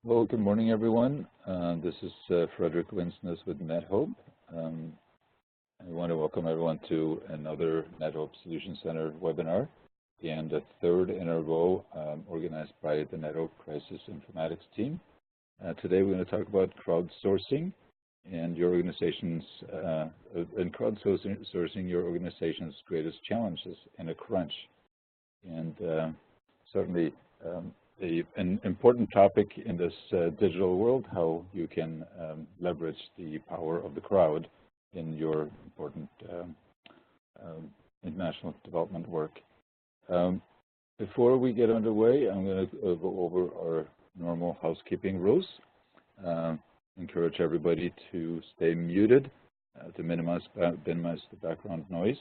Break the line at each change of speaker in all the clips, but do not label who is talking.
Well, good morning, everyone. This is Frederick Winsness with NetHope. I want to welcome everyone to another NetHope Solution Center webinar, and the third in a row organized by the NetHope Crisis Informatics team. Today, we're going to talk about crowdsourcing and your organization's your organization's greatest challenges in a crunch, and certainly. An important topic in this digital world, how you can leverage the power of the crowd in your important international development work. Before we get underway, I'm going to go over our normal housekeeping rules. Encourage everybody to stay muted to minimize the background noise.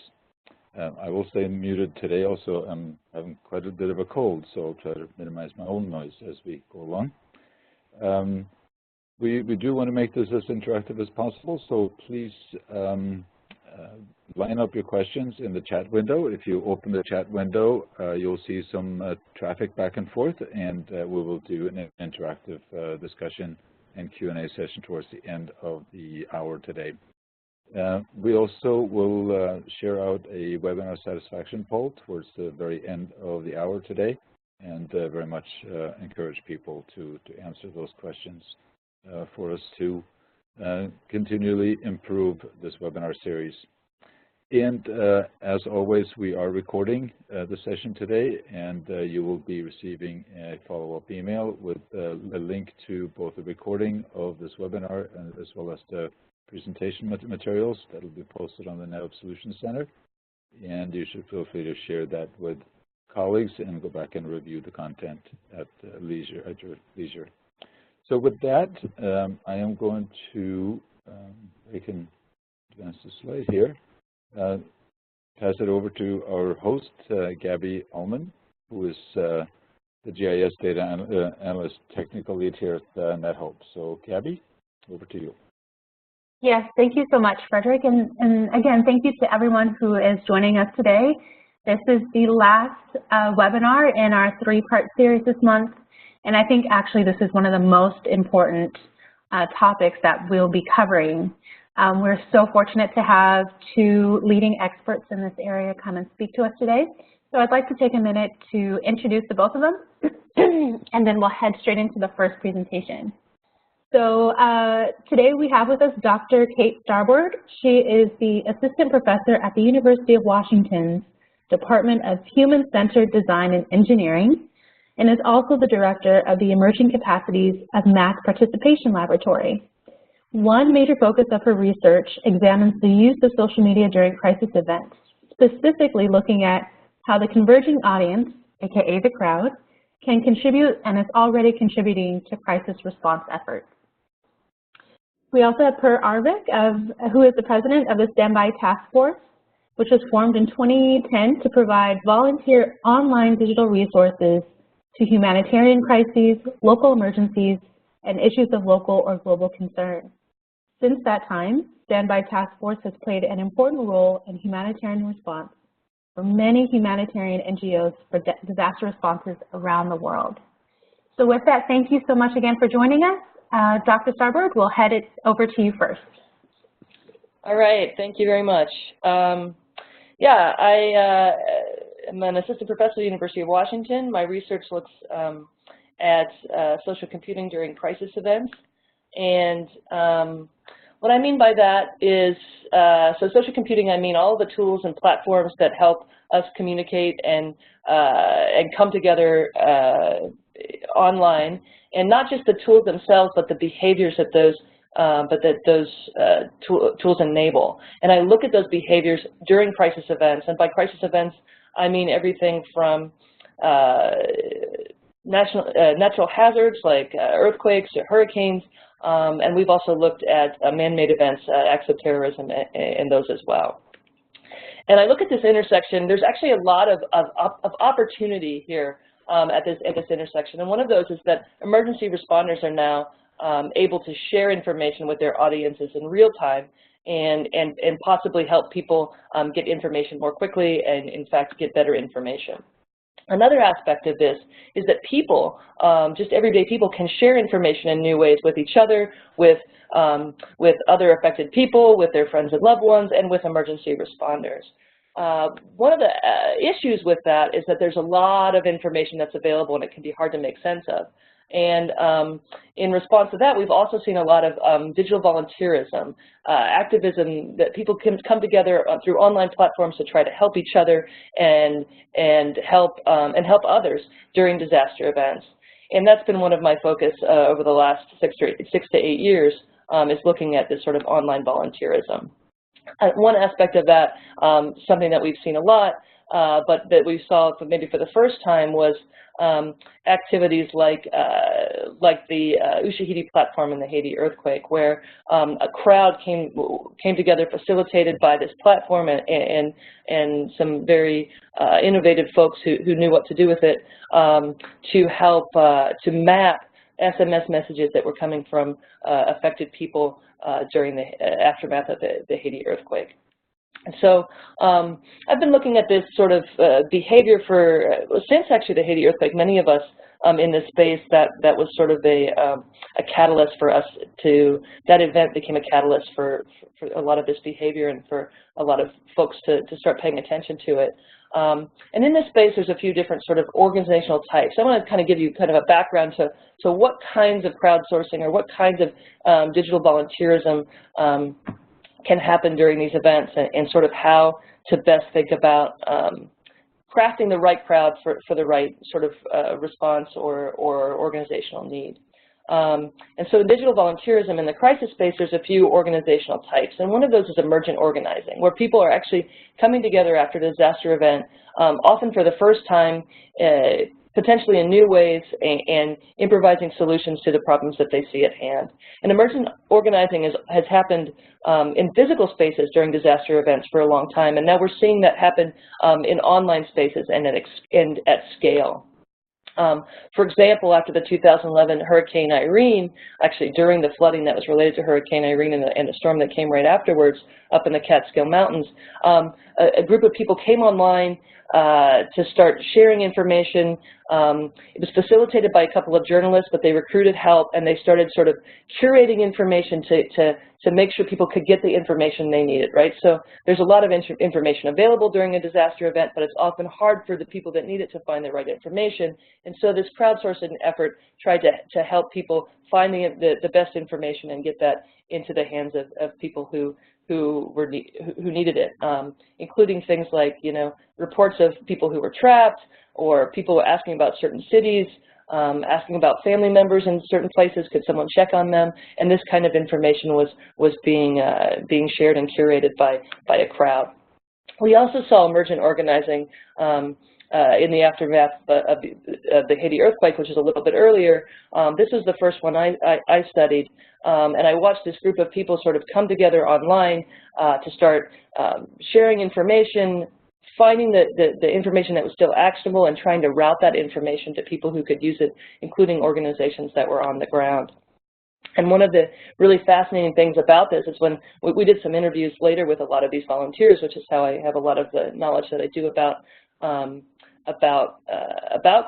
I will stay muted today also. I'm having quite a bit of a cold, so I'll try to minimize my own noise as we go along. We do want to make this as interactive as possible, so please line up your questions in the chat window. If you open the chat window, you'll see some traffic back and forth, and we will do an interactive discussion and Q&A session towards the end of the hour today. We also will share out a webinar satisfaction poll towards the very end of the hour today, and very much encourage people to answer those questions for us to continually improve this webinar series. And as always, we are recording the session today, and you will be receiving a follow-up email with a link to both the recording of this webinar as well as the presentation materials that will be posted on the NetHope Solution Center, and you should feel free to share that with colleagues and go back and review the content at your leisure. So with that, I am going to, I can advance the slide here, pass it over to our host, Gabby Ullman, who is the GIS data analyst technical lead here at NetHope. So Gabby, over to you.
Yes, thank you so much, Frederick. And again, thank you to everyone who is joining us today. This is the last webinar in our three-part series this month. And I think actually this is one of the most important topics that we'll be covering. We're so fortunate to have two leading experts in this area come and speak to us today. So I'd like to take a minute to introduce the both of them, and then we'll head straight into the first presentation. So today we have with us Dr. Kate Starbird. She is the Assistant Professor at the University of Washington's Department of Human-Centered Design and Engineering, and is also the Director of the Emerging Capacities of Mass Participation Laboratory. One major focus of her research examines the use of social media during crisis events, specifically looking at how the converging audience, aka the crowd, can contribute and is already contributing to crisis response efforts. We also have Per Aarvik, who is the president of the Standby Task Force, which was formed in 2010 to provide volunteer online digital resources to humanitarian crises, local emergencies, and issues of local or global concern. Since that time, Standby Task Force has played an important role in humanitarian response for many humanitarian NGOs for disaster responses around the world. So with that, thank you so much again for joining us. Dr. Starbird, we'll head it over to you first.
All right, thank you very much. Yeah, I am an assistant professor at the University of Washington. My research looks at social computing during crisis events. And what I mean by that is, so social computing, I mean all the tools and platforms that help us communicate and come together online, and not just the tools themselves, but the behaviors that those tools enable. And I look at those behaviors during crisis events, and by crisis events, I mean everything from natural hazards like earthquakes or hurricanes, and we've also looked at man-made events, acts of terrorism, and those as well. And I look at this intersection. There's actually a lot of opportunity here at this intersection, and one of those is that emergency responders are now able to share information with their audiences in real time and possibly help people get information more quickly and, in fact, get better information. Another aspect of this is that people, just everyday people, can share information in new ways with each other, with other affected people, with their friends and loved ones, and with emergency responders. One of the issues with that is that there's a lot of information that's available and it can be hard to make sense of. And in response to that, we've also seen a lot of digital volunteerism, activism, that people can come together through online platforms to try to help each other and help others during disaster events. And that's been one of my focus over the last 6 to 8 years, is looking at this sort of online volunteerism. One aspect of that, something that we've seen a lot, but that we saw maybe for the first time, was activities like the Ushahidi platform in the Haiti earthquake, where a crowd came together, facilitated by this platform and some very innovative folks who knew what to do with it, to help to map SMS messages that were coming from affected people during the aftermath of the Haiti earthquake. And so I've been looking at this sort of behavior since actually the Haiti earthquake. Many of us in this space, that was sort of a catalyst for us that event became a catalyst for a lot of this behavior and for a lot of folks to start paying attention to it. And in this space, there's a few different sort of organizational types. I want to kind of give you kind of a background to what kinds of crowdsourcing or what kinds of digital volunteerism can happen during these events, and sort of how to best think about crafting the right crowd for the right sort of response or organizational need. And so in digital volunteerism, in the crisis space, there's a few organizational types. And one of those is emergent organizing, where people are actually coming together after a disaster event, often for the first time, potentially in new ways, and improvising solutions to the problems that they see at hand. And emergent organizing has happened in physical spaces during disaster events for a long time, and now we're seeing that happen in online spaces and at scale. For example, after the 2011 Hurricane Irene, actually during the flooding that was related to Hurricane Irene and the storm that came right afterwards up in the Catskill Mountains, a group of people came online to start sharing information. It was facilitated by a couple of journalists, but they recruited help, and they started sort of curating information to make sure people could get the information they needed, right? So there's a lot of information available during a disaster event, but it's often hard for the people that need it to find the right information. And so this crowdsourcing effort tried to help people find the best information and get that into the hands of people who needed it, including things like, reports of people who were trapped, or people asking about certain cities, asking about family members in certain places, could someone check on them? And this kind of information was being shared and curated by a crowd. We also saw emergent organizing in the aftermath of the Haiti earthquake, which is a little bit earlier. This was the first one I studied, and I watched this group of people sort of come together online to start sharing information, finding the information that was still actionable, and trying to route that information to people who could use it, including organizations that were on the ground. And one of the really fascinating things about this is when we did some interviews later with a lot of these volunteers, which is how I have a lot of the knowledge that I do about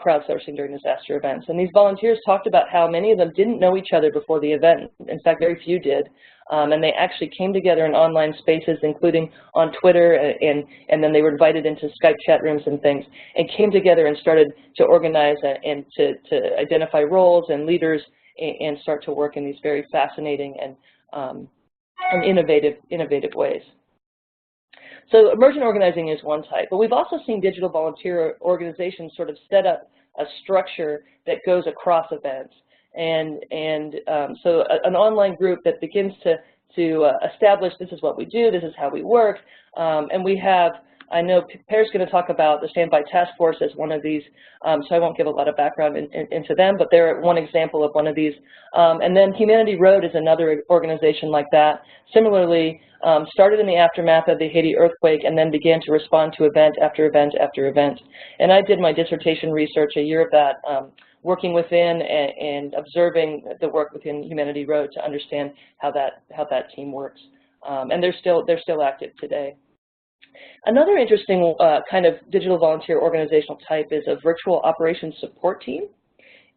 crowdsourcing during disaster events. And these volunteers talked about how many of them didn't know each other before the event. In fact, very few did. And they actually came together in online spaces, including on Twitter, and then they were invited into Skype chat rooms and things, and came together and started to organize and to identify roles and leaders, and start to work in these very fascinating and innovative ways. So emergent organizing is one type, but we've also seen digital volunteer organizations sort of set up a structure that goes across events. And so an online group that begins to establish, this is what we do, this is how we work, and we have, I know Per's going to talk about the Standby Task Force as one of these, so I won't give a lot of background into them, but they're one example of one of these. And then Humanity Road is another organization like that. Similarly, started in the aftermath of the Haiti earthquake and then began to respond to event after event after event. And I did my dissertation research, a year of that, working within and observing the work within Humanity Road to understand how that team works. And they're still active today. Another interesting kind of digital volunteer organizational type is a virtual operations support team.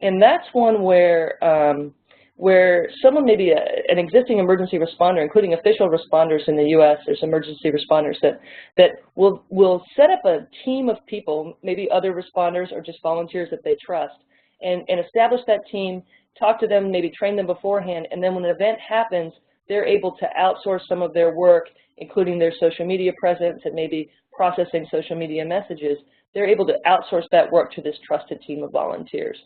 And that's one where someone, maybe an existing emergency responder, including official responders in the U.S., there's emergency responders that will set up a team of people, maybe other responders or just volunteers that they trust, and establish that team, talk to them, maybe train them beforehand, and then when an event happens, they're able to outsource some of their work, including their social media presence and maybe processing social media messages. They're able to outsource that work to this trusted team of volunteers.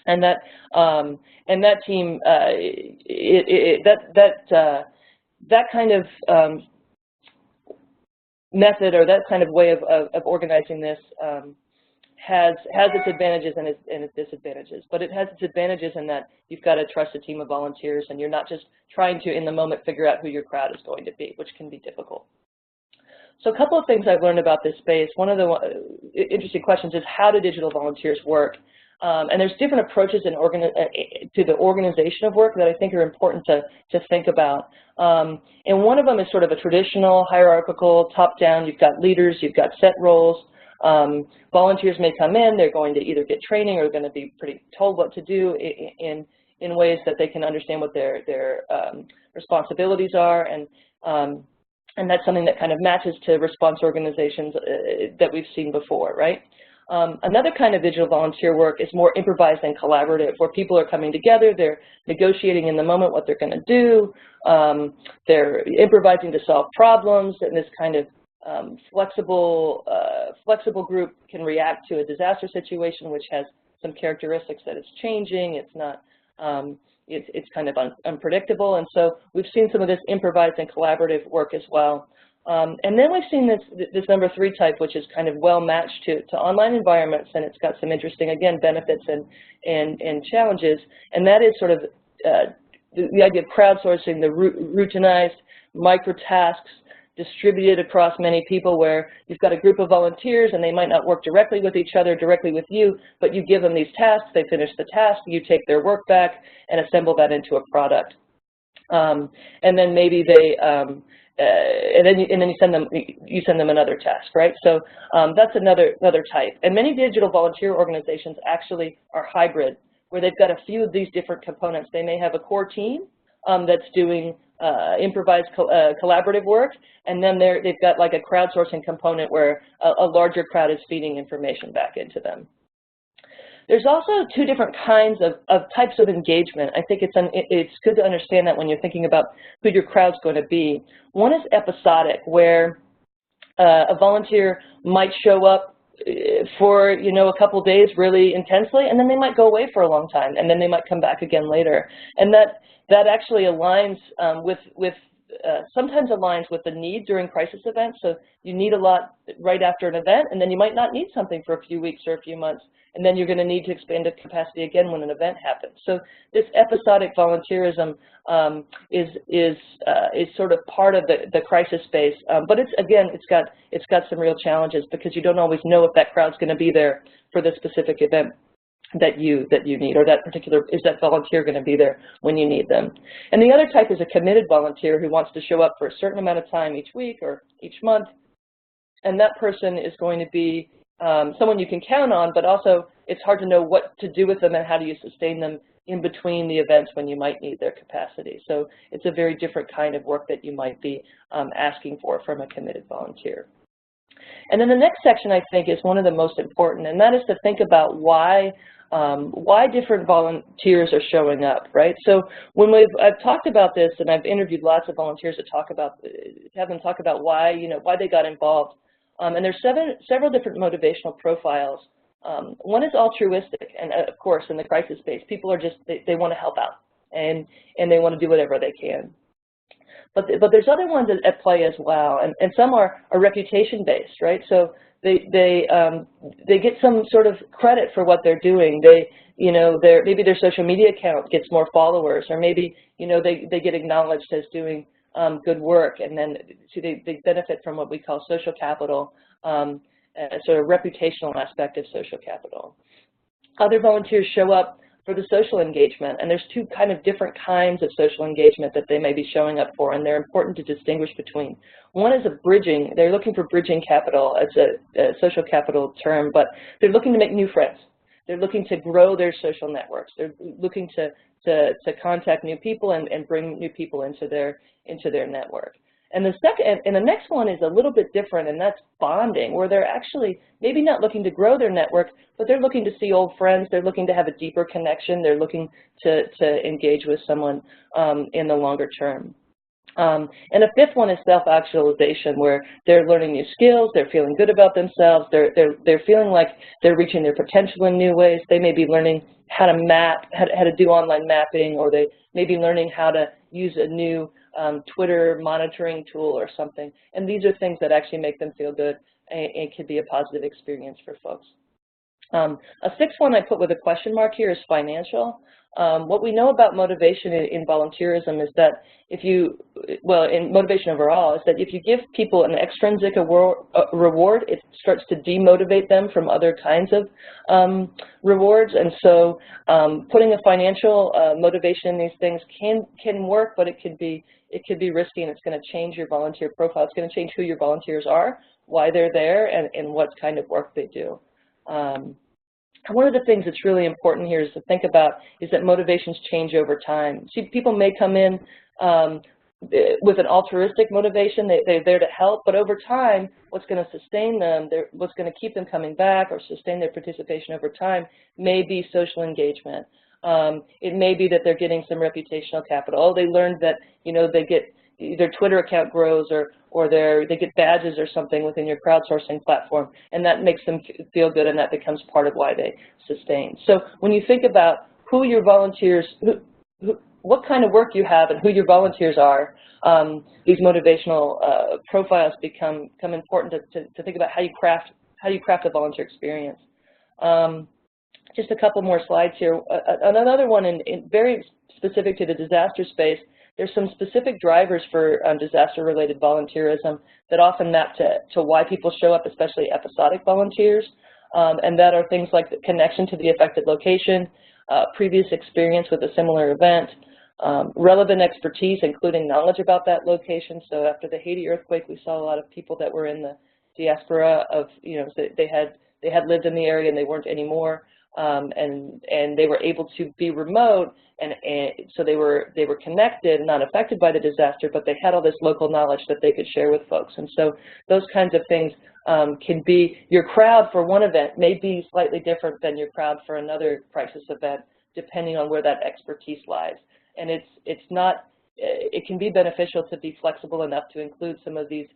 And that team, that kind of method, or that kind of way of organizing this has its advantages and its disadvantages. But it has its advantages in that you've got to trust a team of volunteers, and you're not just trying to, in the moment, figure out who your crowd is going to be, which can be difficult. So a couple of things I've learned about this space. One of the interesting questions is, how do digital volunteers work? And there's different approaches to the organization of work that I think are important to think about. And one of them is sort of a traditional, hierarchical, top-down. You've got leaders, you've got set roles. Volunteers may come in, they're going to either get training or going to be told what to do in ways that they can understand what their responsibilities are. And that's something that kind of matches to response organizations that we've seen before, right? Another kind of digital volunteer work is more improvised and collaborative, where people are coming together, they're negotiating in the moment what they're going to do, they're improvising to solve problems, and this kind of flexible group can react to a disaster situation which has some characteristics that it's changing, it's not, it's kind of unpredictable, and so we've seen some of this improvised and collaborative work as well. And then we've seen this number 3 type, which is kind of well matched to online environments, and it's got some interesting, again, benefits and challenges, and that is sort of the idea of crowdsourcing, the routinized micro tasks distributed across many people, where you've got a group of volunteers and they might not work directly with each other, directly with you, but you give them these tasks, they finish the task, you take their work back and assemble that into a product. And then maybe they, and then you send them another task, right? So that's another type. And many digital volunteer organizations actually are hybrid, where they've got a few of these different components. They may have a core team that's doing improvised collaborative work, and then they've got like a crowdsourcing component where a larger crowd is feeding information back into them. There's also 2 different kinds of types of engagement. I think it's good to understand that when you're thinking about who your crowd's going to be. One is episodic, where a volunteer might show up for a couple days really intensely, and then they might go away for a long time, and then they might come back again later. And that actually aligns sometimes aligns with the need during crisis events. So you need a lot right after an event, and then you might not need something for a few weeks or a few months, and then you're going to need to expand the capacity again when an event happens. So this episodic volunteerism is sort of part of the crisis space, but it's got some real challenges, because you don't always know if that crowd's going to be there for the specific event that you need, or is that volunteer going to be there when you need them. And the other type is a committed volunteer who wants to show up for a certain amount of time each week or each month, and that person is going to be someone you can count on, but also it's hard to know what to do with them and how do you sustain them in between the events when you might need their capacity. So it's a very different kind of work that you might be asking for from a committed volunteer. And then the next section, I think, is one of the most important, and that is to think about why different volunteers are showing up, right? So when I've talked about this, and I've interviewed lots of volunteers to have them talk about why they got involved. And there's several different motivational profiles. One is altruistic, and of course, in the crisis space, people are they want to help out, and they want to do whatever they can. But there's other ones at play as well, and some are reputation-based, right? So they get some sort of credit for what they're doing. Maybe their social media account gets more followers, or maybe they get acknowledged as doing good work, and then so they benefit from what we call social capital, sort of reputational aspect of social capital. Other volunteers show up for the social engagement. And there's two kind of different kinds of social engagement that they may be showing up for, and they're important to distinguish between. One is a bridging. They're looking for bridging capital as a social capital term, but they're looking to make new friends. They're looking to grow their social networks. They're looking to contact new people and bring new people into their network. And the next one is a little bit different, and that's bonding, where they're actually maybe not looking to grow their network, but they're looking to see old friends. They're looking to have a deeper connection. They're looking to engage with someone in the longer term. And the fifth one is self-actualization, where they're learning new skills, they're feeling good about themselves, they're feeling like they're reaching their potential in new ways. They may be learning how to map, how to do online mapping, or they may be learning how to use a new Twitter monitoring tool or something. And these are things that actually make them feel good and can be a positive experience for folks. A sixth one I put with a question mark here is financial. What we know about motivation in volunteerism is that in motivation overall, is that if you give people an extrinsic reward, it starts to demotivate them from other kinds of rewards. And so putting a financial motivation in these things can work, but it could be risky, and it's going to change your volunteer profile. It's going to change who your volunteers are, why they're there, and what kind of work they do. One of the things that's really important here is to think about is that motivations change over time. See, people may come in with an altruistic motivation. They're there to help, but over time, what's going to sustain them, what's going to keep them coming back or sustain their participation over time may be social engagement. It may be that they're getting some reputational capital. Oh, they learned that, they get their Twitter account grows, or they get badges or something within your crowdsourcing platform, and that makes them feel good, and that becomes part of why they sustain. So when you think about who your volunteers, what kind of work you have and who your volunteers are, these motivational profiles become important to think about how you craft a volunteer experience. Just a couple more slides here. Another one in very specific to the disaster space. There's some specific drivers for disaster-related volunteerism that often map to why people show up, especially episodic volunteers, and that are things like the connection to the affected location, previous experience with a similar event, relevant expertise, including knowledge about that location. So after the Haiti earthquake, we saw a lot of people that were in the diaspora of, they had lived in the area and they weren't anymore. And they were able to be remote, and so they were connected, not affected by the disaster, but they had all this local knowledge that they could share with folks. And so those kinds of things can be, your crowd for one event may be slightly different than your crowd for another crisis event, depending on where that expertise lies. And it can be beneficial to be flexible enough to include some of these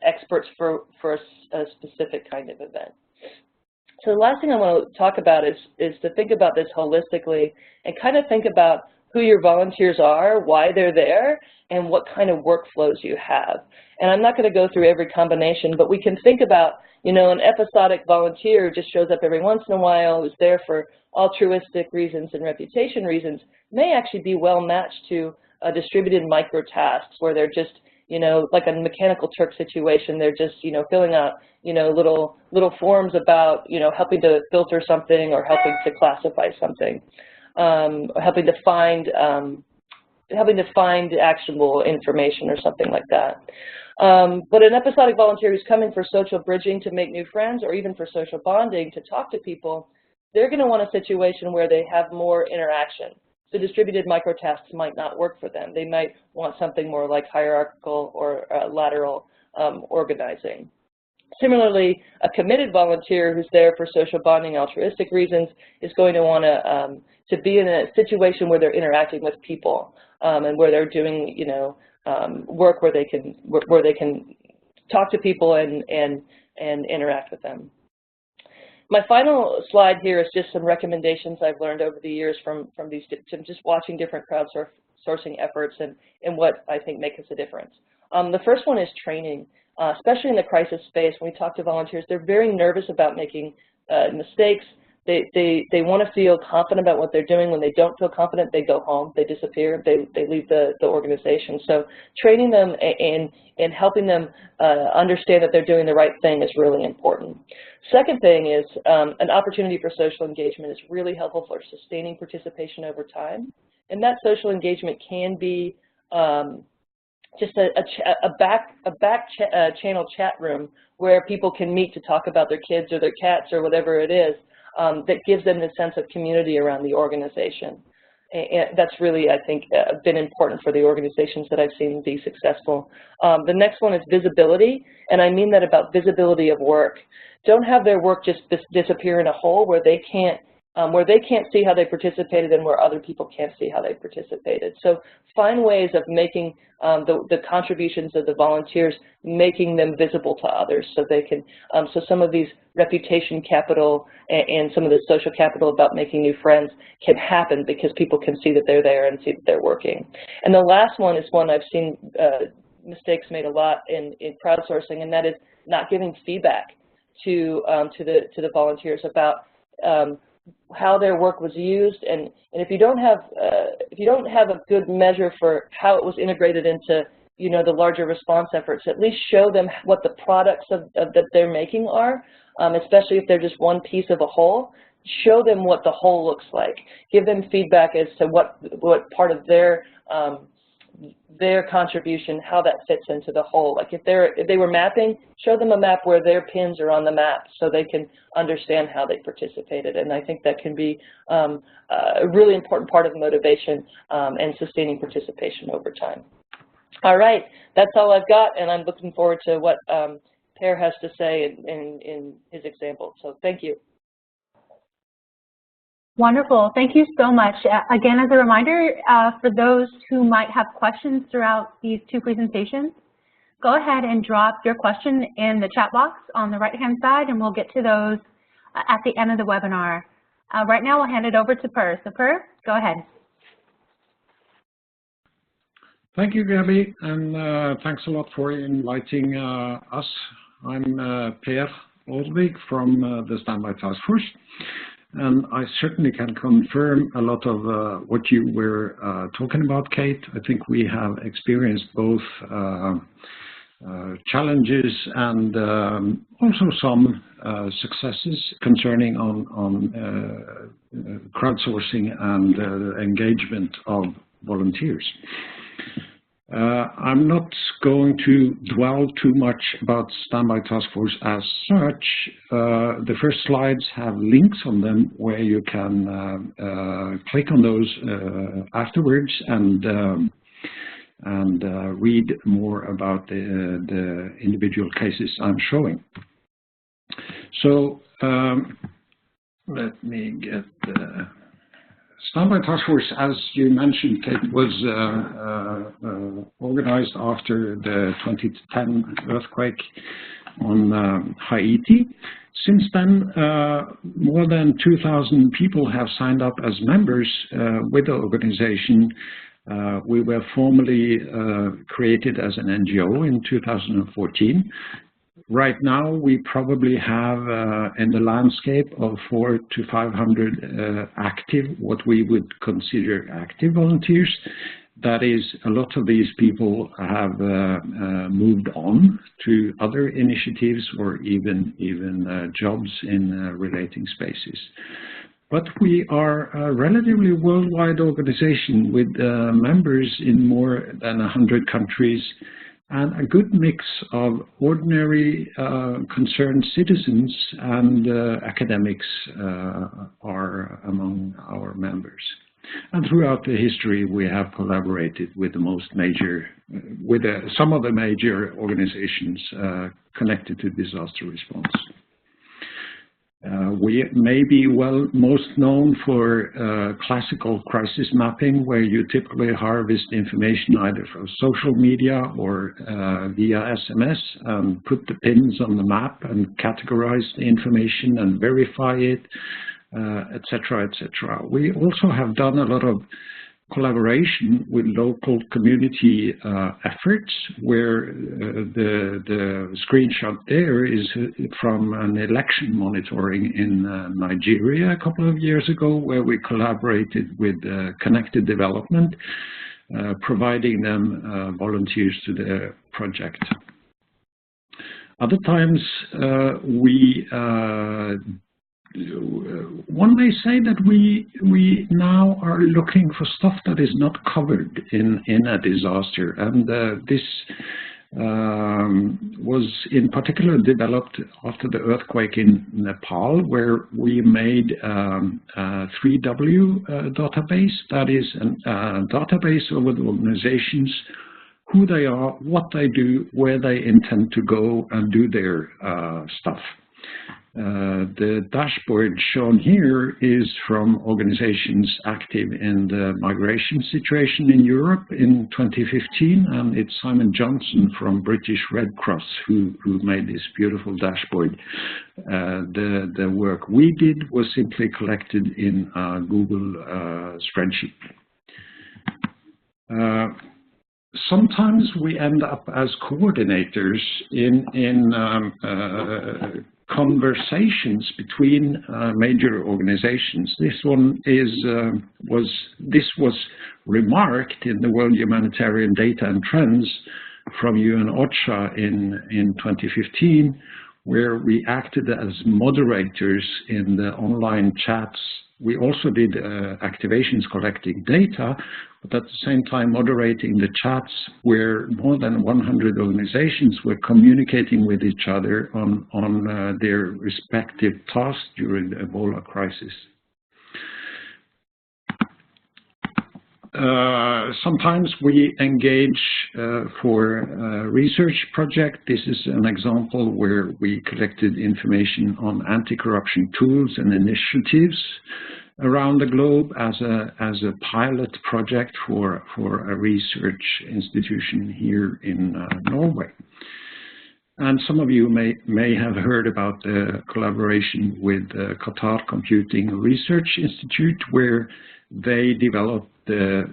experts for a specific kind of event. So the last thing I want to talk about is to think about this holistically and kind of think about who your volunteers are, why they're there, and what kind of workflows you have. And I'm not going to go through every combination, but we can think about, an episodic volunteer who just shows up every once in a while, who's there for altruistic reasons and reputation reasons, may actually be well matched to distributed micro tasks where they're just, like a Mechanical Turk situation, they're just, filling out, little forms about, helping to filter something or helping to classify something, or helping to find actionable information or something like that. But an episodic volunteer who's coming for social bridging to make new friends, or even for social bonding to talk to people, they're going to want a situation where they have more interaction. So distributed microtasks might not work for them. They might want something more like hierarchical or lateral organizing. Similarly, a committed volunteer who's there for social bonding, altruistic reasons, is going to want to be in a situation where they're interacting with people and where they're doing, work where they can talk to people and interact with them. My final slide here is just some recommendations I've learned over the years from just watching different crowdsourcing efforts and what I think makes a difference. The first one is training, especially in the crisis space. When we talk to volunteers, they're very nervous about making mistakes. They want to feel confident about what they're doing. When they don't feel confident, they go home, they disappear, they leave the organization. So training them and helping them understand that they're doing the right thing is really important. Second thing is an opportunity for social engagement is really helpful for sustaining participation over time. And that social engagement can be just a back channel chat room where people can meet to talk about their kids or their cats or whatever it is, that gives them the sense of community around the organization. And that's really, I think, been important for the organizations that I've seen be successful. The next one is visibility, and I mean that about visibility of work. Don't have their work just disappear in a hole where they can't see how they participated and where other people can't see how they participated. So find ways of making the contributions of the volunteers, making them visible to others so they can, so some of these reputation capital and some of the social capital about making new friends can happen because people can see that they're there and see that they're working. And the last one is one I've seen mistakes made a lot in crowdsourcing, and that is not giving feedback to the volunteers about how their work was used, and if you don't have a good measure for how it was integrated into the larger response efforts, at least show them what the products that they're making are, especially if they're just one piece of a whole. Show them what the whole looks like. Give them feedback as to what part of their contribution, how that fits into the whole. Like if they were mapping, show them a map where their pins are on the map so they can understand how they participated. And I think that can be a really important part of motivation and sustaining participation over time. All right, that's all I've got, and I'm looking forward to what Per has to say in his example. So thank you.
Wonderful. Thank you so much. Again, as a reminder, for those who might have questions throughout these two presentations, go ahead and drop your question in the chat box on the right-hand side, and we'll get to those at the end of the webinar. Right now, we'll hand it over to Per. So Per, go ahead.
Thank you, Gabby, and thanks a lot for inviting us. I'm Per Aarvik from the Standby Task Force. And I certainly can confirm a lot of what you were talking about, Kate. I think we have experienced both challenges and also some successes concerning on crowdsourcing and engagement of volunteers. I'm not going to dwell too much about Standby Task Force as such. The first slides have links on them where you can click on those afterwards and read more about the individual cases I'm showing. So let me get the Standby Task Force, as you mentioned, Kate, was organized after the 2010 earthquake on Haiti. Since then, more than 2,000 people have signed up as members with the organization. We were formally created as an NGO in 2014. Right now, we probably have in the landscape of 400 to 500 active, what we would consider active volunteers. That is, a lot of these people have moved on to other initiatives or even jobs in relating spaces. But we are a relatively worldwide organization with members in more than 100 countries, and a good mix of ordinary concerned citizens and academics are among our members. And throughout the history, we have collaborated with the some of the major organizations connected to disaster response. We may be most known for classical crisis mapping, where you typically harvest information either from social media or via SMS and put the pins on the map and categorize the information and verify it, etc., etc. We also have done a lot of collaboration with local community efforts, where the screenshot there is from an election monitoring in Nigeria a couple of years ago, where we collaborated with Connected Development, providing them volunteers to the project. Other times one may say that we now are looking for stuff that is not covered in a disaster, and this was in particular developed after the earthquake in Nepal, where we made a 3W database, that is a database over the organizations, who they are, what they do, where they intend to go and do their stuff. The dashboard shown here is from organizations active in the migration situation in Europe in 2015, and it's Simon Johnson from British Red Cross who made this beautiful dashboard. The work we did was simply collected in a Google spreadsheet. Sometimes we end up as coordinators in conversations between major organizations. This one was remarked in the World Humanitarian Data and Trends from UN OCHA in 2015, where we acted as moderators in the online chats. We also did activations collecting data, but at the same time moderating the chats where more than 100 organizations were communicating with each other on their respective tasks during the Ebola crisis. Sometimes we engage for a research project. This is an example where we collected information on anti-corruption tools and initiatives around the globe as a pilot project for a research institution here in Norway. And some of you may have heard about the collaboration with Qatar Computing Research Institute, where they developed the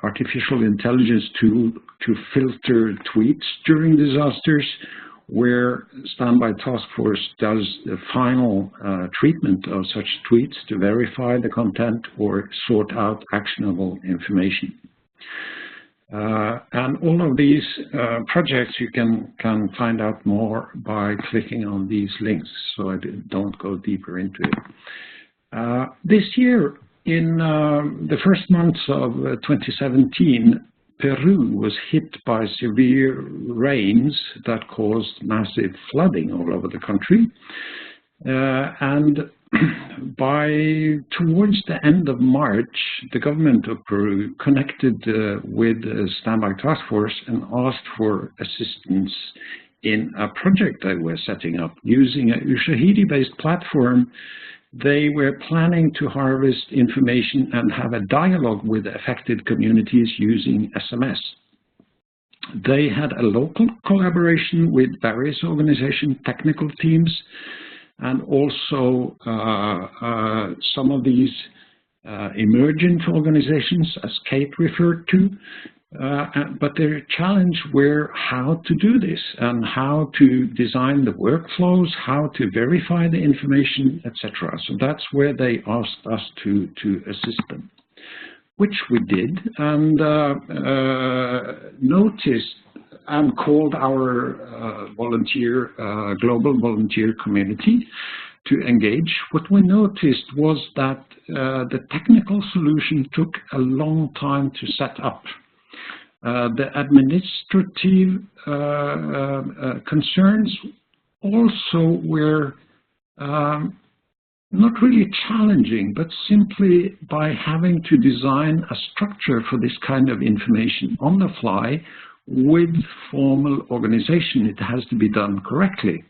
artificial intelligence tool to filter tweets during disasters, where Standby Task Force does the final treatment of such tweets to verify the content or sort out actionable information. And all of these projects you can find out more by clicking on these links, so I don't go deeper into it. This year, in the first months of 2017, Peru was hit by severe rains that caused massive flooding all over the country. And towards the end of March, the government of Peru connected with Standby Task Force and asked for assistance in a project they were setting up using a Ushahidi-based platform. They were planning to harvest information and have a dialogue with affected communities using SMS. They had a local collaboration with various organization technical teams, and also some of these emergent organizations, as Kate referred to. But their challenge were how to do this and how to design the workflows, how to verify the information, etc. So that's where they asked us to assist them, which we did, and noticed and called our global volunteer community to engage. What we noticed was that the technical solution took a long time to set up. The administrative concerns also were not really challenging, but simply by having to design a structure for this kind of information on the fly with formal organization, it has to be done correctly.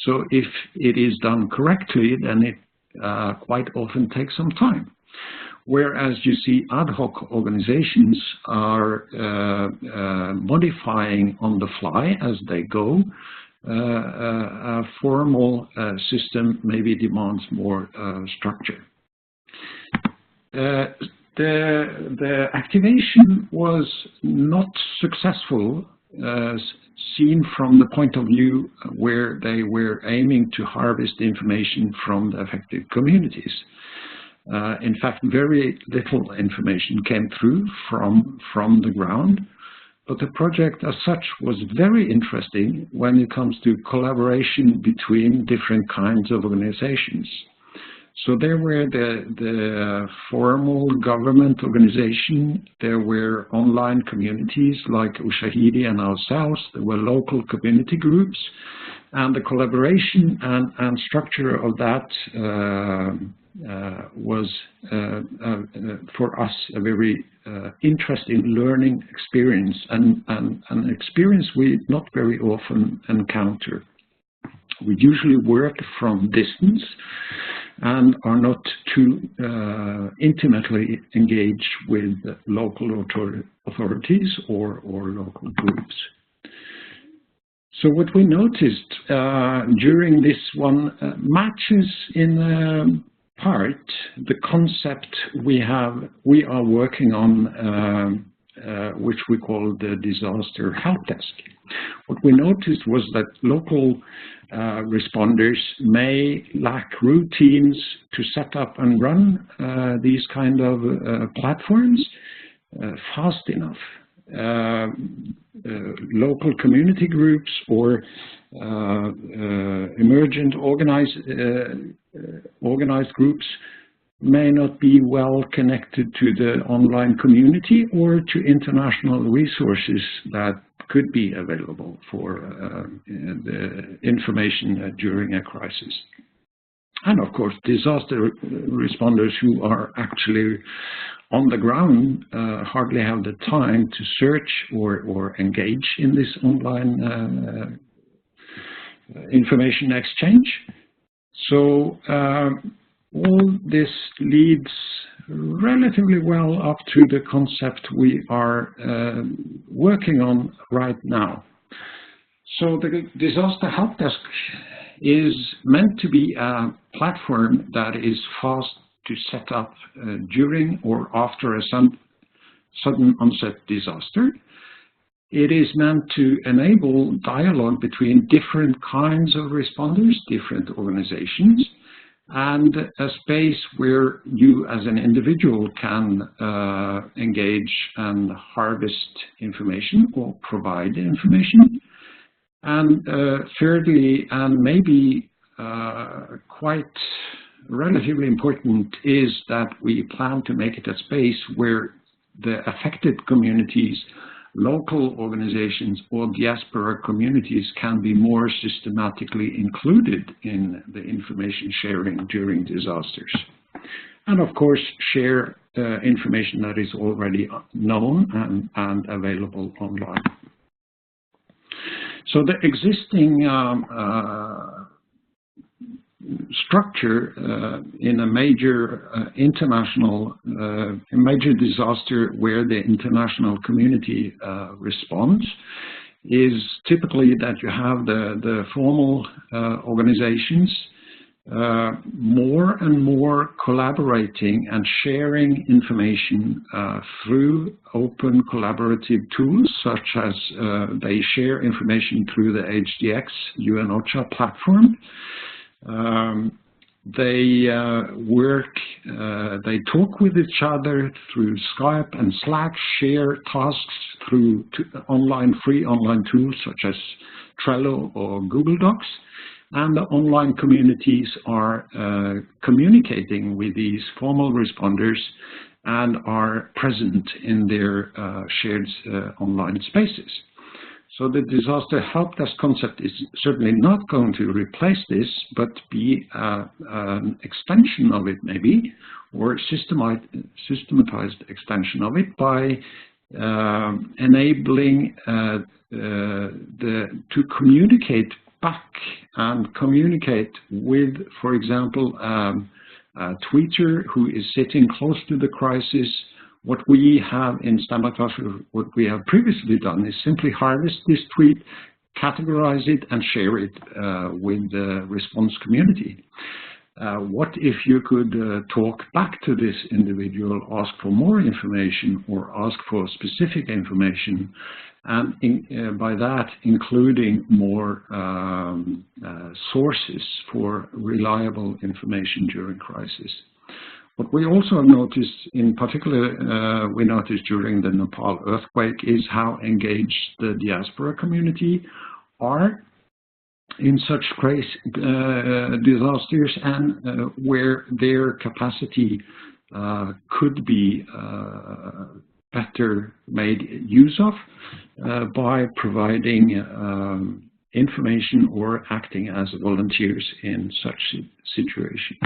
So if it is done correctly, then it quite often takes some time. Whereas you see ad hoc organizations are modifying on the fly as they go, a formal system maybe demands more structure. The activation was not successful, seen from the point of view where they were aiming to harvest information from the affected communities. In fact, very little information came through from the ground, but the project as such was very interesting when it comes to collaboration between different kinds of organizations. So there were the formal government organization, there were online communities like Ushahidi and ourselves, there were local community groups, and the collaboration and structure of that was for us a very interesting learning experience, and an experience we not very often encounter. We usually work from distance and are not too intimately engaged with local authorities or local groups. So what we noticed during this one matches in part the concept we are working on, which we call the disaster help desk. What we noticed was that local responders may lack routines to set up and run these kind of platforms fast enough. Local community groups or emergent organized groups may not be well connected to the online community or to international resources that could be available for the information during a crisis. And of course, disaster responders who are actually on the ground hardly have the time to search or engage in this online information exchange. So all this leads relatively well up to the concept we are working on right now. So the Disaster Help Desk is meant to be a platform that is fast to set up during or after a sudden onset disaster. It is meant to enable dialogue between different kinds of responders, different organizations, and a space where you as an individual can engage and harvest information or provide information. And thirdly, and maybe quite relatively important, is that we plan to make it a space where the affected communities, local organizations or diaspora communities can be more systematically included in the information sharing during disasters. And of course, share information that is already known and available online. So the existing structure in a major international major disaster where the international community responds is typically that you have the formal organizations more and more collaborating and sharing information through open collaborative tools, such as they share information through the HDX UN-OCHA platform. They they talk with each other through Skype and Slack, share tasks through free online tools such as Trello or Google Docs, and the online communities are communicating with these formal responders and are present in their shared online spaces. So the Disaster Help Desk concept is certainly not going to replace this, but be an extension of it maybe, or systematized extension of it by enabling to communicate back and communicate with, for example, a tweeter who is sitting close to the crisis. What we have in Standby Task Force, what we have previously done is simply harvest this tweet, categorize it, and share it with the response community. What if you could talk back to this individual, ask for more information or ask for specific information, and by that including more sources for reliable information during crisis. What we also noticed, in particular, we noticed during the Nepal earthquake, is how engaged the diaspora community are in such disasters, and where their capacity could be better made use of by providing information or acting as volunteers in such situation.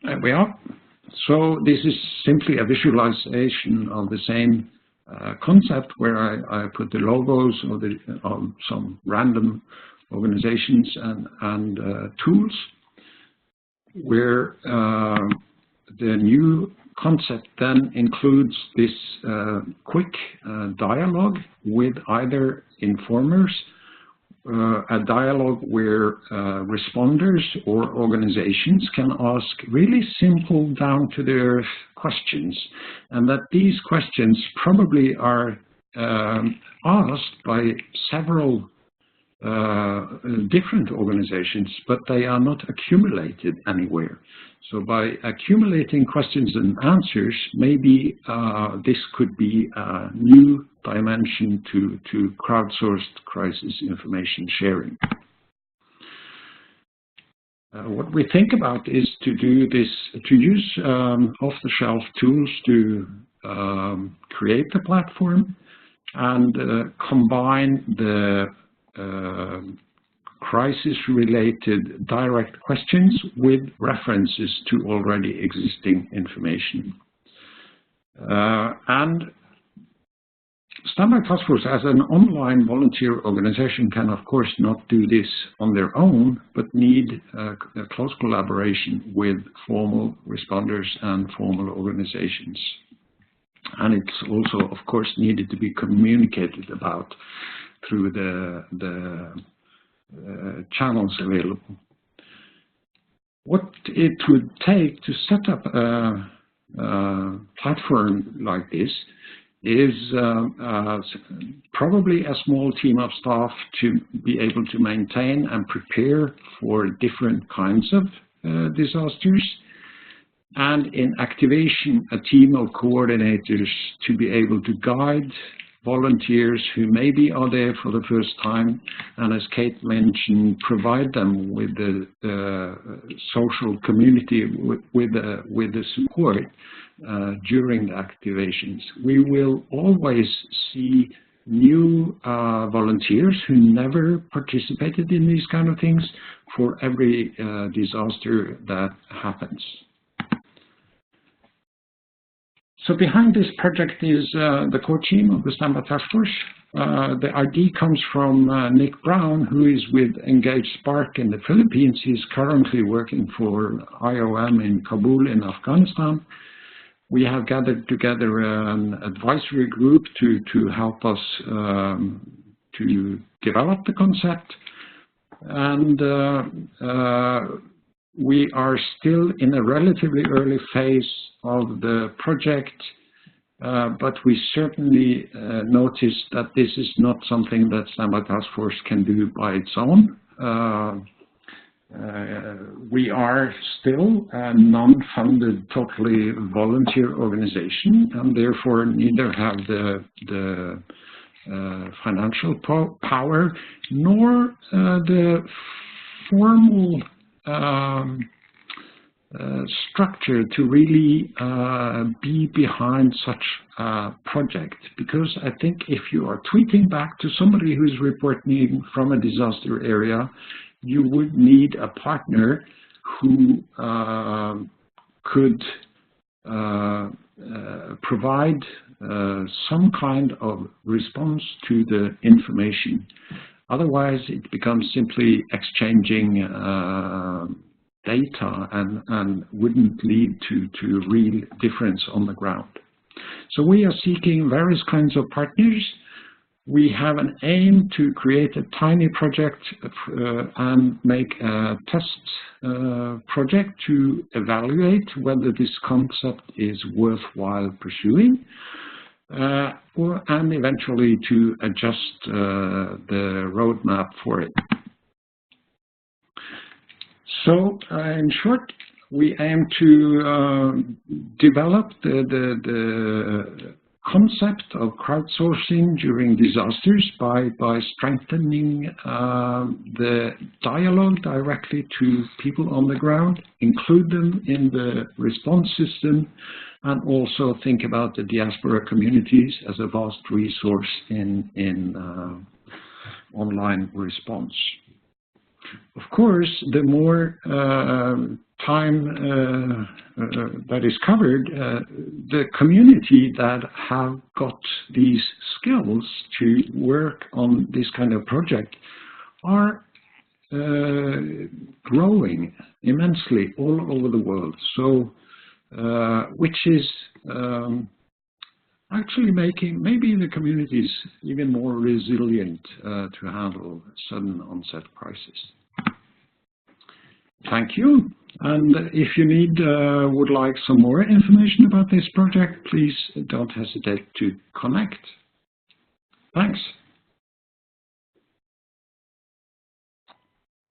There we are. So this is simply a visualization of the same concept, where I put the logos of some random organizations and tools, where the new concept then includes this quick dialogue with either informers, a dialogue where responders or organizations can ask really simple, down-to-the-earth questions, and that these questions probably are asked by several different organizations, but they are not accumulated anywhere. So by accumulating questions and answers, maybe this could be a new dimension to crowdsourced crisis information sharing. What we think about is to do this, to use off-the-shelf tools to create the platform and combine the crisis-related direct questions with references to already existing information. And Standby Task Force, as an online volunteer organization, can of course not do this on their own, but need a close collaboration with formal responders and formal organizations. And it's also, of course, needed to be communicated about through the channels available. What it would take to set up a platform like this is probably a small team of staff to be able to maintain and prepare for different kinds of disasters, and in activation a team of coordinators to be able to guide volunteers who maybe are there for the first time, and as Kate mentioned, provide them with the social community, with the support during the activations. We will always see new volunteers who never participated in these kind of things for every disaster that happens. So behind this project is the core team of the Standby Task Force. The ID comes from Nick Brown, who is with Engage Spark in the Philippines. He's currently working for IOM in Kabul in Afghanistan. We have gathered together an advisory group to help us to develop the concept. And we are still in a relatively early phase of the project, but we certainly noticed that this is not something that Standby Task Force can do by its own. We are still a non-funded, totally volunteer organization, and therefore neither have the financial power nor the formal structure to really be behind such a project. Because I think if you are tweeting back to somebody who's reporting from a disaster area, you would need a partner who could provide some kind of response to the information. Otherwise, it becomes simply exchanging data and wouldn't lead to real difference on the ground. So we are seeking various kinds of partners We have an aim to create a tiny project and make a test project to evaluate whether this concept is worthwhile pursuing, and eventually to adjust the roadmap for it. So, in short, we aim to develop the concept of crowdsourcing during disasters by strengthening the dialogue directly to people on the ground, include them in the response system, and also think about the diaspora communities as a vast resource in online response. Of course, the more time that is covered, the community that have got these skills to work on this kind of project are growing immensely all over the world. So, which is actually making maybe the communities even more resilient to handle sudden onset crisis. Thank you. And if you would like some more information about this project, please don't hesitate to connect. Thanks.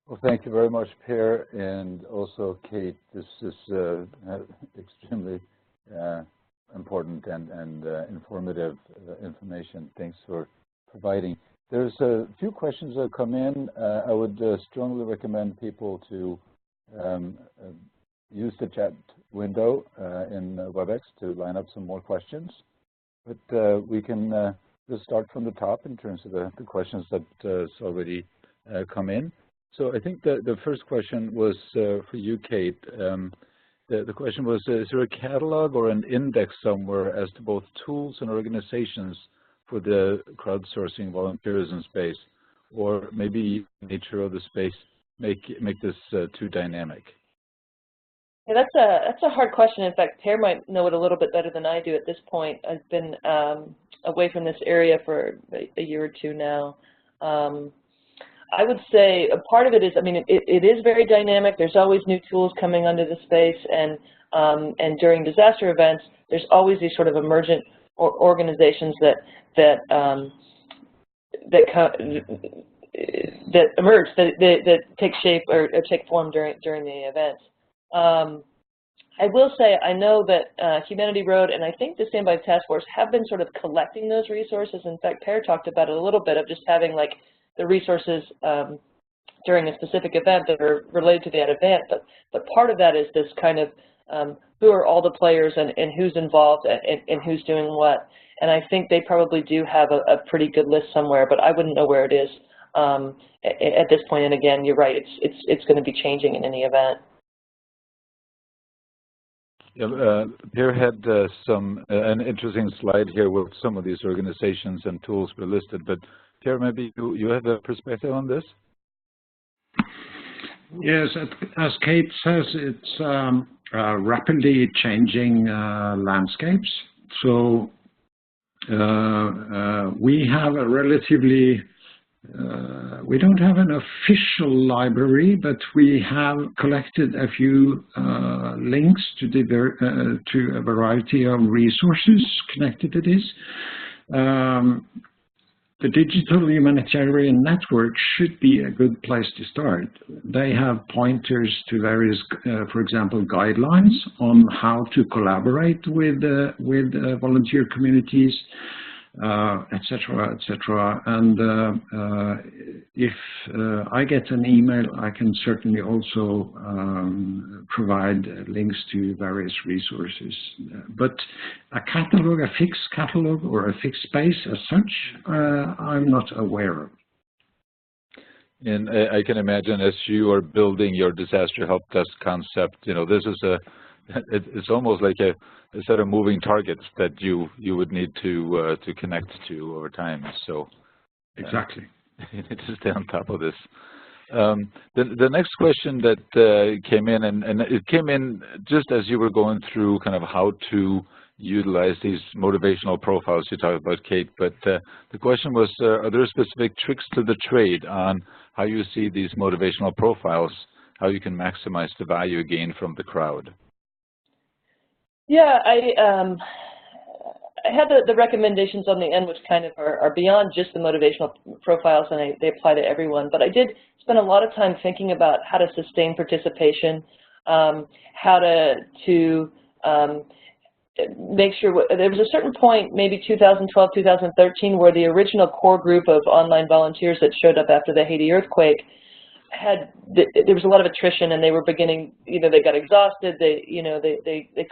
Well, thank you very much, Per, and also Kate. This is extremely important and informative information. Thanks for providing. There's a few questions that come in. I would strongly recommend people to use the chat window in WebEx to line up some more questions. But we can just start from the top in terms of the questions that has already come in. So I think the first question was for you, Kate. The question was, is there a catalog or an index somewhere as to both tools and organizations for the crowdsourcing volunteerism space, or maybe the nature of the space make this too dynamic?
Yeah, that's a hard question. In fact, Per might know it a little bit better than I do at this point. I've been away from this area for a year or two now. I would say a part of it is, I mean, it is very dynamic. There's always new tools coming onto the space, and during disaster events, there's always these sort of emergent organizations that emerge, that take shape or take form during the events. I will say I know that Humanity Road and I think the Standby Task Force have been sort of collecting those resources. In fact, Per talked about it a little bit of just having like the resources during a specific event that are related to that event. But part of that is this kind of who are all the players and who's involved and who's doing what. And I think they probably do have a pretty good list somewhere, but I wouldn't know where it is at this point. And again, you're right, it's going to be changing in any event.
Yeah, Per had an interesting slide here with some of these organizations and tools were listed, but Per, maybe you have a perspective on this?
Yes, as Kate says, it's rapidly changing landscapes. So we have a relatively, we don't have an official library, but we have collected a few links to a variety of resources connected to this. The Digital Humanitarian Network should be a good place to start. They have pointers to various, for example, guidelines on how to collaborate with volunteer communities, etc., etc. And if I get an email, I can certainly also provide links to various resources. But a catalog, a fixed catalog, or a fixed space as such, I'm not aware of.
And I can imagine as you are building your disaster help desk concept, you know, this is it's almost like a set of moving targets that you would need to connect to over time. So
exactly,
you need to stay on top of this. The next question that came in, and it came in just as you were going through kind of how to utilize these motivational profiles you talked about, Kate, but the question was, are there specific tricks to the trade on how you see these motivational profiles, how you can maximize the value gained from the crowd?
Yeah, I had the recommendations on the end, which kind of are beyond just the motivational profiles, and they apply to everyone. But I did spend a lot of time thinking about how to sustain participation, how to make sure. There was a certain point, maybe 2012, 2013, where the original core group of online volunteers that showed up after the Haiti earthquake there was a lot of attrition, and they were beginning. They got exhausted. They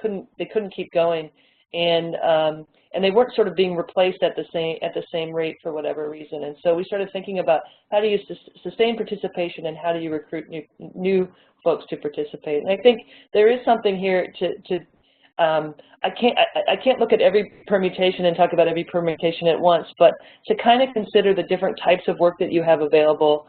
couldn't keep going, and they weren't sort of being replaced at the same rate for whatever reason. And so we started thinking about how do you sustain participation and how do you recruit new folks to participate. And I think there is something here I can't look at every permutation and talk about every permutation at once, but to kind of consider the different types of work that you have available,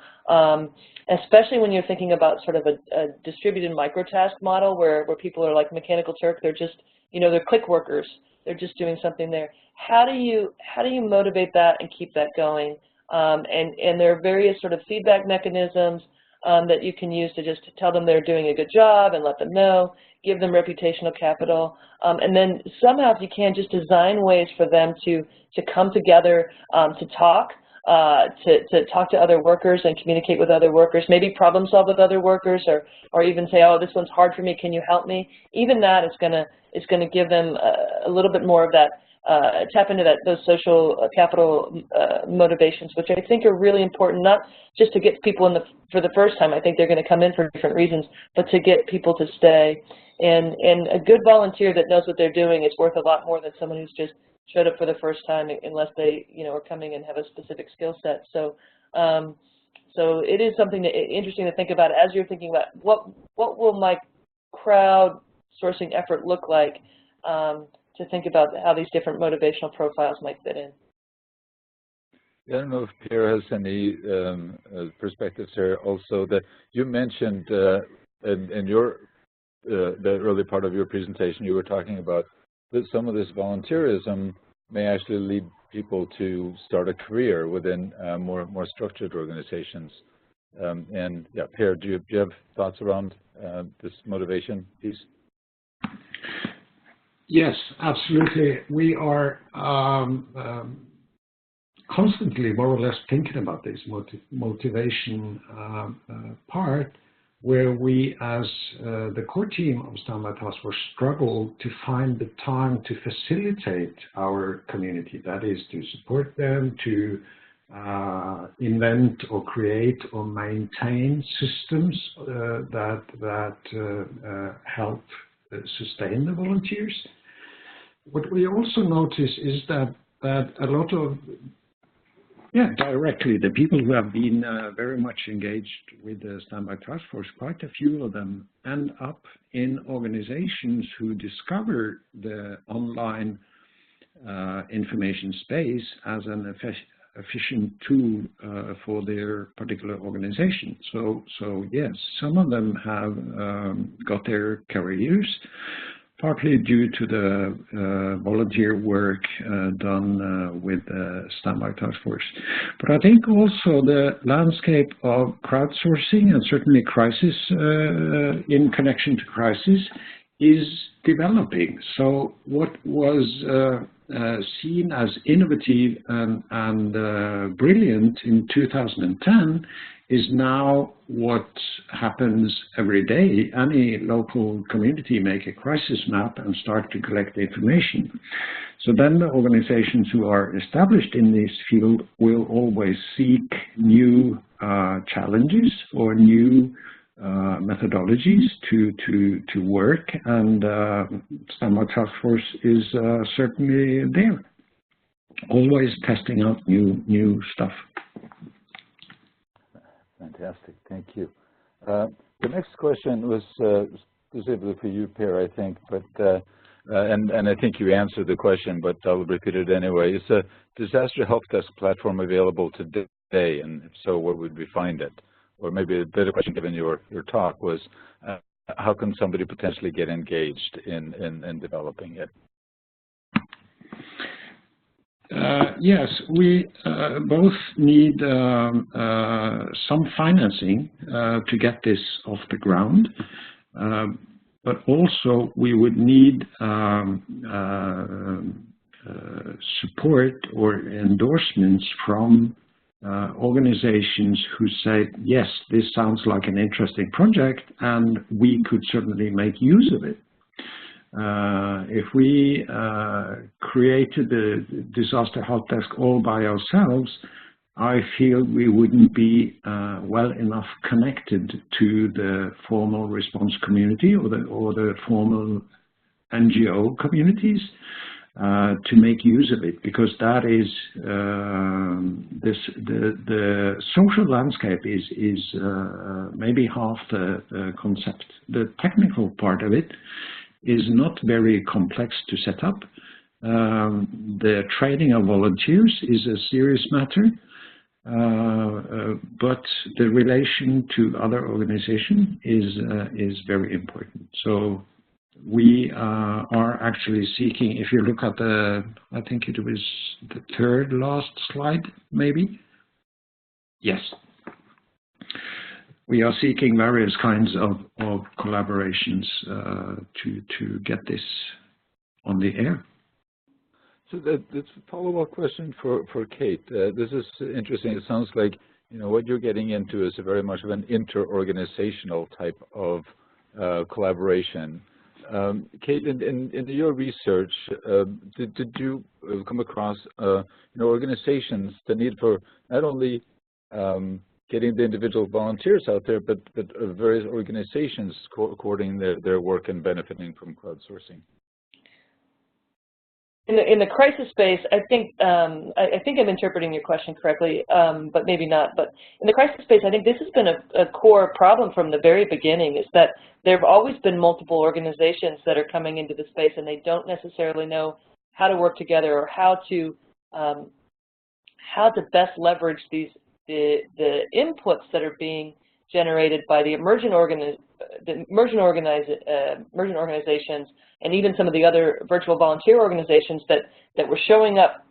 especially when you're thinking about sort of a distributed microtask model where people are like Mechanical Turk, they're just, they're click workers. They're just doing something there. How do you motivate that and keep that going? And there are various sort of feedback mechanisms that you can use to just tell them they're doing a good job and let them know, give them reputational capital, and then somehow if you can just design ways for them to come together to talk to other workers and communicate with other workers, maybe problem solve with other workers, or even say, oh, this one's hard for me, can you help me? Even that is going to give them a little bit more of that, tap into those social capital motivations, which I think are really important, not just to get people in for the first time. I think they're going to come in for different reasons, but to get people to stay. And a good volunteer that knows what they're doing is worth a lot more than someone who's just showed up for the first time, unless they are coming and have a specific skill set. So so it is something interesting to think about as you're thinking about what will my crowdsourcing effort look like, to think about how these different motivational profiles might fit in.
I don't know if Pierre has any perspectives here also. That you mentioned in your the early part of your presentation, you were talking about that some of this volunteerism may actually lead people to start a career within more structured organizations. And yeah, Pierre, do you have thoughts around this motivation piece?
Yes, absolutely. We are constantly more or less thinking about this motivation part, where we as the core team of Standby Task Force struggle to find the time to facilitate our community. That is, to support them, to invent or create or maintain systems that help sustain the volunteers. What we also notice is that a lot of, directly, the people who have been very much engaged with the Standby Task Force, quite a few of them end up in organizations who discover the online information space as an efficient tool for their particular organization. So yes, some of them have got their careers, partly due to the volunteer work done with the Standby Task Force. But I think also the landscape of crowdsourcing, and certainly crisis in connection to crisis, is developing. So what was seen as innovative and brilliant in 2010 is now what happens every day. Any local community make a crisis map and start to collect information. So then the organizations who are established in this field will always seek new challenges or new methodologies to work, and Standby Task Force is certainly there, always testing out new stuff.
Fantastic, thank you. The next question was specifically for you, Pierre, I think, but and I think you answered the question, but I'll repeat it anyway. Is a disaster help desk platform available today, and if so, where would we find it? or maybe a better question given your talk was, how can somebody potentially get engaged in developing it?
Yes, we both need some financing to get this off the ground, but also we would need support or endorsements from organizations who say, yes, this sounds like an interesting project and we could certainly make use of it. If we created the disaster help desk all by ourselves, I feel we wouldn't be well enough connected to the formal response community or the formal NGO communities to make use of it, because that is the social landscape is maybe half the concept. The technical part of it is not very complex to set up. The training of volunteers is a serious matter, but the relation to other organizations is very important. So we are actually seeking, if you look at the, I think it was the third last slide, maybe? Yes. We are seeking various kinds of collaborations to get this on the air.
So that's a follow-up question for Kate. This is interesting. It sounds like, you know, what you're getting into is a very much of an inter-organizational type of collaboration. Kate, in your research, did you come across you know, organizations, the need for not only getting the individual volunteers out there, but various organizations coordinating their work and benefiting from crowdsourcing?
In the crisis space, I think I'm interpreting your question correctly, but maybe not. But in the crisis space, I think this has been a core problem from the very beginning, is that there have always been multiple organizations that are coming into the space, and they don't necessarily know how to work together or how to best leverage the inputs that are being generated by the emergent organizations, and even some of the other virtual volunteer organizations that were showing up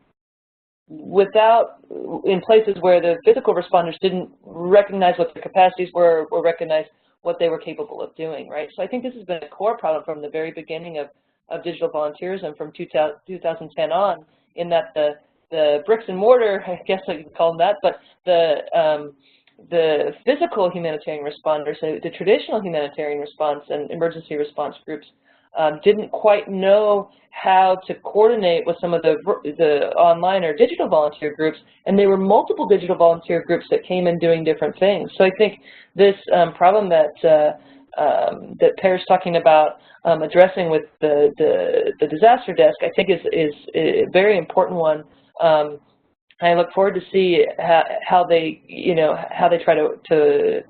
in places where the physical responders didn't recognize what their capacities were or recognize what they were capable of doing, right? So I think this has been a core problem from the very beginning of digital volunteerism from 2010 on, in that the bricks and mortar, I guess I could call them that, but the physical humanitarian responders, the traditional humanitarian response and emergency response groups, didn't quite know how to coordinate with some of the online or digital volunteer groups, and there were multiple digital volunteer groups that came in doing different things. So I think this problem that Per's talking about addressing with the disaster desk, I think is a very important one. I look forward to see how they try to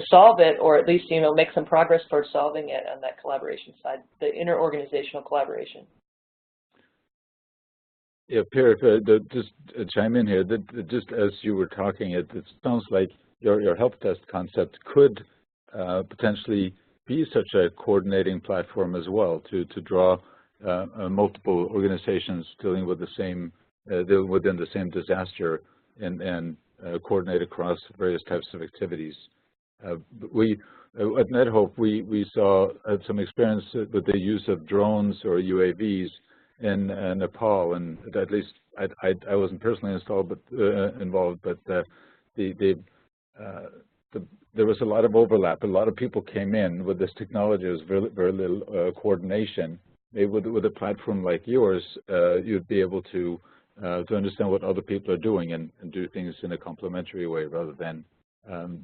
solve it, or at least, you know, make some progress towards solving it on that collaboration side, the inter-organizational collaboration.
Yeah, Per, just chime in here. Just as you were talking, it sounds like your help desk concept could potentially be such a coordinating platform as well, to draw multiple organizations dealing with the same within the same disaster and coordinate across various types of activities. We at NetHope we saw some experience with the use of drones or UAVs in Nepal, and at least I wasn't personally involved, but there was a lot of overlap. A lot of people came in with this technology. There was very little coordination. Maybe with a platform like yours, you'd be able to understand what other people are doing and do things in a complementary way rather than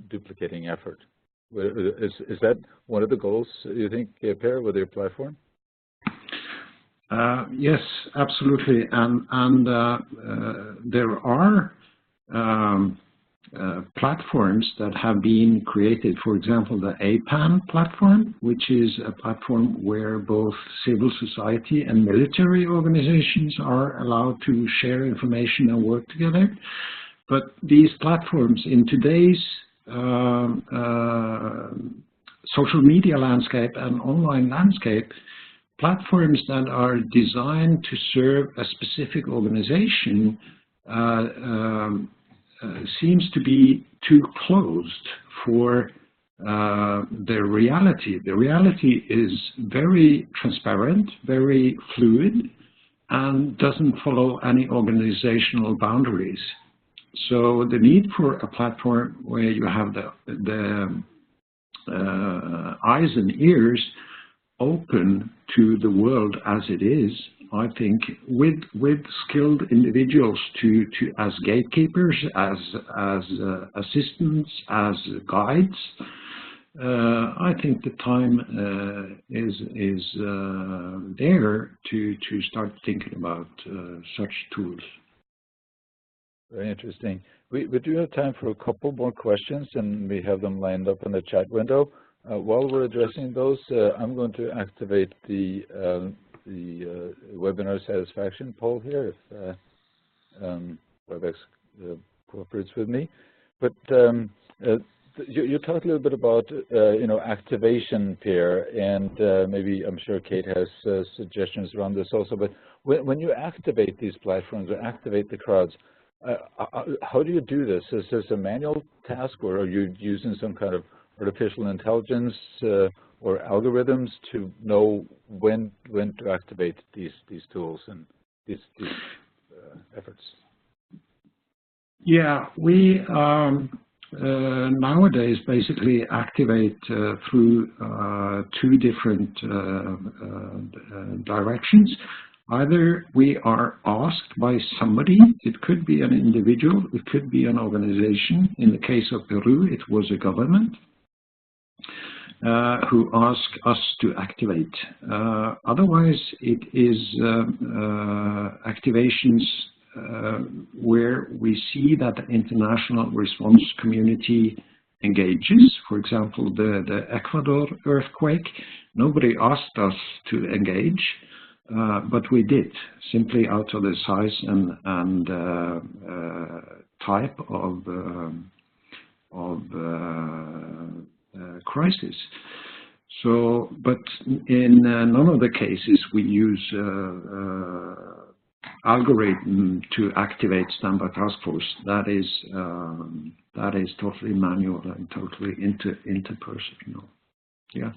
duplicating effort. Is that one of the goals, you think, Per, with your platform?
Yes, absolutely. And there are platforms that have been created. For example, the APAN platform, which is a platform where both civil society and military organizations are allowed to share information and work together. But these platforms in today's social media landscape and online landscape, platforms that are designed to serve a specific organization seems to be too closed for the reality. The reality is very transparent, very fluid, and doesn't follow any organizational boundaries. So the need for a platform where you have the eyes and ears open to the world as it is, I think, with skilled individuals as gatekeepers, as assistants, as guides, I think the time is there to start thinking about such tools.
Very interesting. We do have time for a couple more questions, and we have them lined up in the chat window. While we're addressing those, I'm going to activate the webinar satisfaction poll here, if WebEx cooperates with me. But you talked a little bit about activation, Pierre, and maybe I'm sure Kate has suggestions around this also. But when you activate these platforms or activate the crowds, how do you do this? Is this a manual task, or are you using some kind of artificial intelligence or algorithms to know when to activate these tools and these efforts?
Yeah, we nowadays basically activate through two different directions. Either we are asked by somebody, it could be an individual, it could be an organization. In the case of Peru, it was a government who asked us to activate. Otherwise, it is activations where we see that the international response community engages. For example, the Ecuador earthquake, nobody asked us to engage. But we did, simply out of the size and type of crisis. So, but in none of the cases we use algorithm to activate standby task force. That is totally manual and totally interpersonal. Yeah.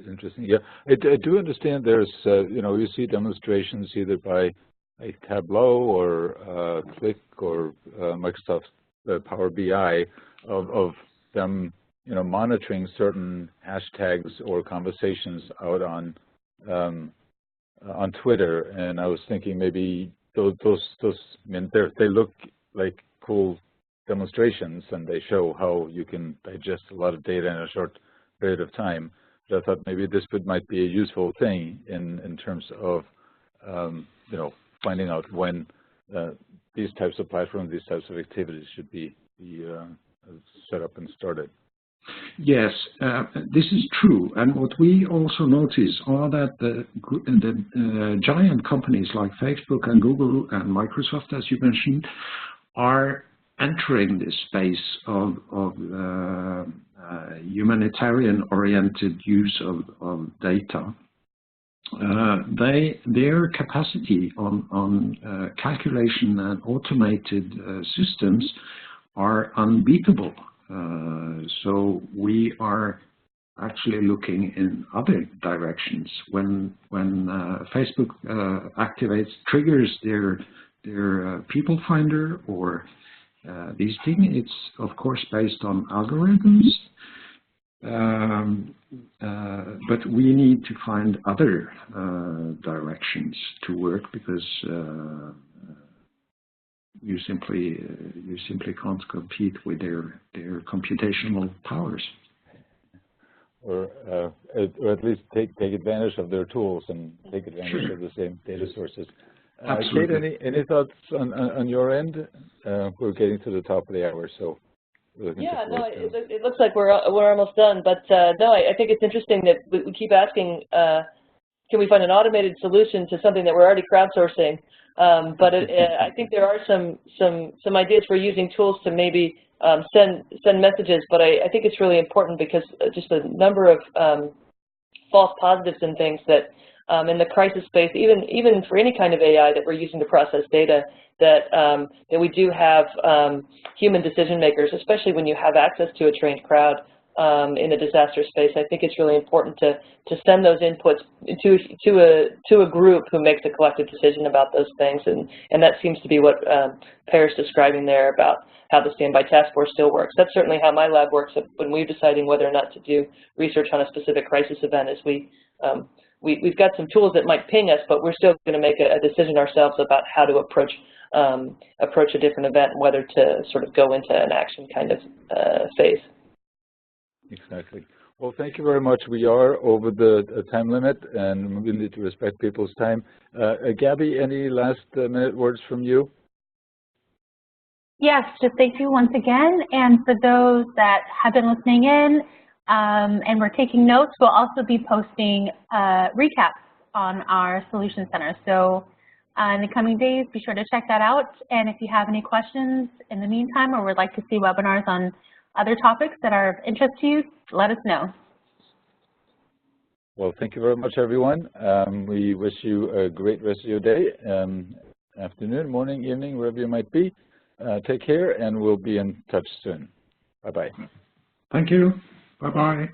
Interesting. Yeah, I do understand there's, you see demonstrations either by a Tableau or Click or Microsoft Power BI of them, monitoring certain hashtags or conversations out on Twitter. And I was thinking maybe those they look like cool demonstrations, and they show how you can digest a lot of data in a short period of time. I thought maybe this might be a useful thing in terms of, finding out when these types of platforms, these types of activities should be set up and started.
Yes, this is true. And what we also notice are that the giant companies like Facebook and Google and Microsoft, as you mentioned, are entering this space of humanitarian-oriented use of data. Their capacity on calculation and automated systems are unbeatable. So we are actually looking in other directions. When Facebook triggers their people finder or these things, it's of course based on algorithms, but we need to find other directions to work, because you simply can't compete with their computational powers.
Or at least take advantage of their tools and take advantage of the same data sources.
Absolutely.
Kate, any thoughts on your end? We're getting to the top of the hour, so we're looking
it looks like we're almost done. But no, I think it's interesting that we keep asking, can we find an automated solution to something that we're already crowdsourcing? But I think there are some ideas for using tools to maybe send messages, but I think it's really important because just a number of false positives and things that in the crisis space, even for any kind of AI that we're using to process data, that we do have human decision makers, especially when you have access to a trained crowd in the disaster space. I think it's really important to send those inputs to a group who makes a collective decision about those things, and that seems to be what Per's describing there about how the standby task force still works. That's certainly how my lab works when we're deciding whether or not to do research on a specific crisis event. Is we've got some tools that might ping us, but we're still going to make a decision ourselves about how to approach a different event and whether to sort of go into an action kind of phase.
Exactly. Well, thank you very much. We are over the time limit, and we need to respect people's time. Gabby, any last minute words from you?
Yes, just thank you once again. And for those that have been listening in and we're taking notes, we'll also be posting recaps on our Solution Center. So in the coming days, be sure to check that out. And if you have any questions in the meantime, or would like to see webinars on other topics that are of interest to you, let us know.
Well, thank you very much, everyone. We wish you a great rest of your day, afternoon, morning, evening, wherever you might be. Take care, and we'll be in touch soon. Bye-bye.
Thank you. Bye-bye.